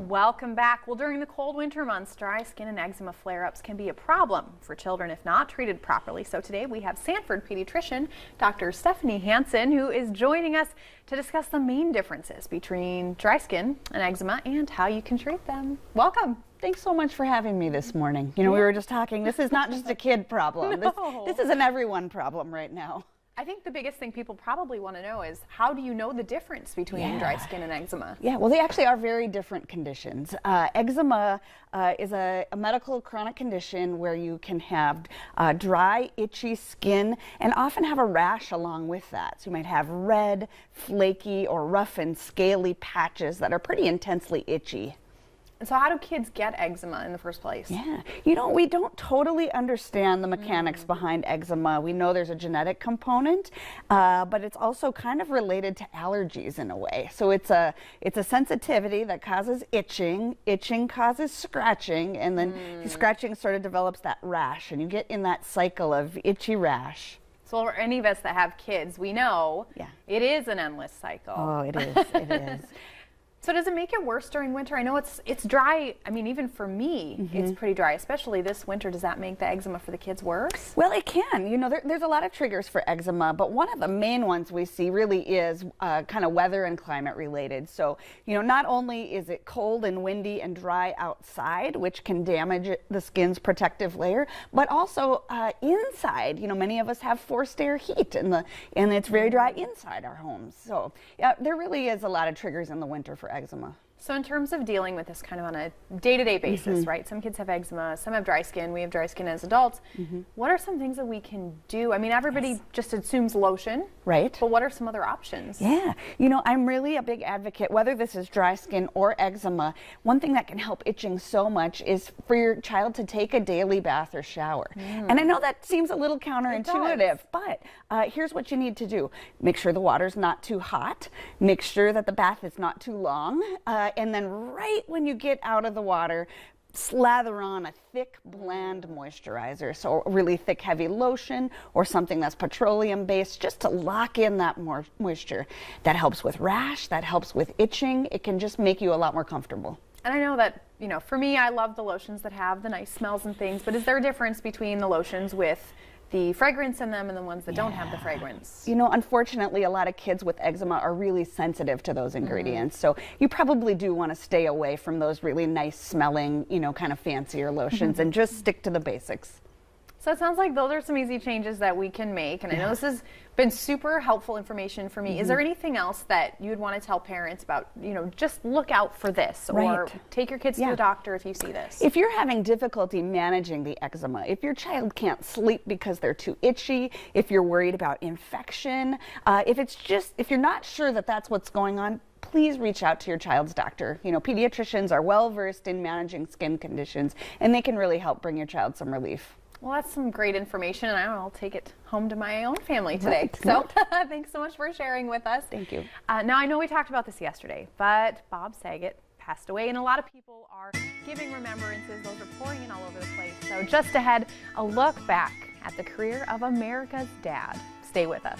Welcome back. Well, during the cold winter months, dry skin and eczema flare-ups can be a problem for children if not treated properly. So today we have Sanford pediatrician Dr. Stephanie Hansen, who is joining us to discuss the main differences between dry skin and eczema and how you can treat them. Welcome. Thanks so much for having me this morning. You know, we were just talking, this is not just a kid problem. No. This is an everyone problem right now. I think the biggest thing people probably want to know is, how do you know the difference between dry skin and eczema? Yeah, well, they actually are very different conditions. Eczema is a medical chronic condition where you can have dry, itchy skin and often have a rash along with that. So you might have red, flaky, or rough and scaly patches that are pretty intensely itchy. So how do kids get eczema in the first place? Yeah, you know, we don't totally understand the mechanics behind eczema. We know there's a genetic component, but it's also kind of related to allergies in a way. So it's a sensitivity that causes itching. Itching causes scratching, and then scratching sort of develops that rash, and you get in that cycle of itchy rash. So for any of us that have kids, we know it is an endless cycle. Oh, it is. It is. So does it make it worse during winter? I know it's dry. I mean, even for me, it's pretty dry, especially this winter. Does that make the eczema for the kids worse? Well, it can. You know, there's a lot of triggers for eczema, but one of the main ones we see really is kind of weather and climate related. So, you know, not only is it cold and windy and dry outside, which can damage the skin's protective layer, but also inside. You know, many of us have forced air heat, and it's very dry inside our homes. So, yeah, there really is a lot of triggers in the winter for eczema. So in terms of dealing with this kind of on a day-to-day basis, right? Some kids have eczema, some have dry skin. We have dry skin as adults. What are some things that we can do? I mean, everybody just assumes lotion. Right. But what are some other options? Yeah. You know, I'm really a big advocate, whether this is dry skin or eczema, one thing that can help itching so much is for your child to take a daily bath or shower. And I know that seems a little counterintuitive, but here's what you need to do. Make sure the water's not too hot. Make sure that the bath is not too long. And then right when you get out of the water, slather on a thick, bland moisturizer. So a really thick, heavy lotion or something that's petroleum-based, just to lock in that moisture. That helps with rash, that helps with itching. It can just make you a lot more comfortable. And I know that, you know, for me, I love the lotions that have the nice smells and things, but is there a difference between the lotions with the fragrance in them and the ones that don't have the fragrance? You know, unfortunately, a lot of kids with eczema are really sensitive to those ingredients. So you probably do want to stay away from those really nice smelling, you know, kind of fancier lotions and just stick to the basics. So it sounds like those are some easy changes that we can make. And I know this has been super helpful information for me. Is there anything else that you would want to tell parents about, you know, just look out for this, or take your kids to the doctor if you see this? If you're having difficulty managing the eczema, if your child can't sleep because they're too itchy, if you're worried about infection, if you're not sure that that's what's going on, please reach out to your child's doctor. You know, pediatricians are well versed in managing skin conditions, and they can really help bring your child some relief. Well, that's some great information, and I'll take it home to my own family today. Right. So thanks so much for sharing with us. Thank you. Now, I know we talked about this yesterday, but Bob Saget passed away, and a lot of people are giving remembrances. Those are pouring in all over the place. So just ahead, a look back at the career of America's dad. Stay with us.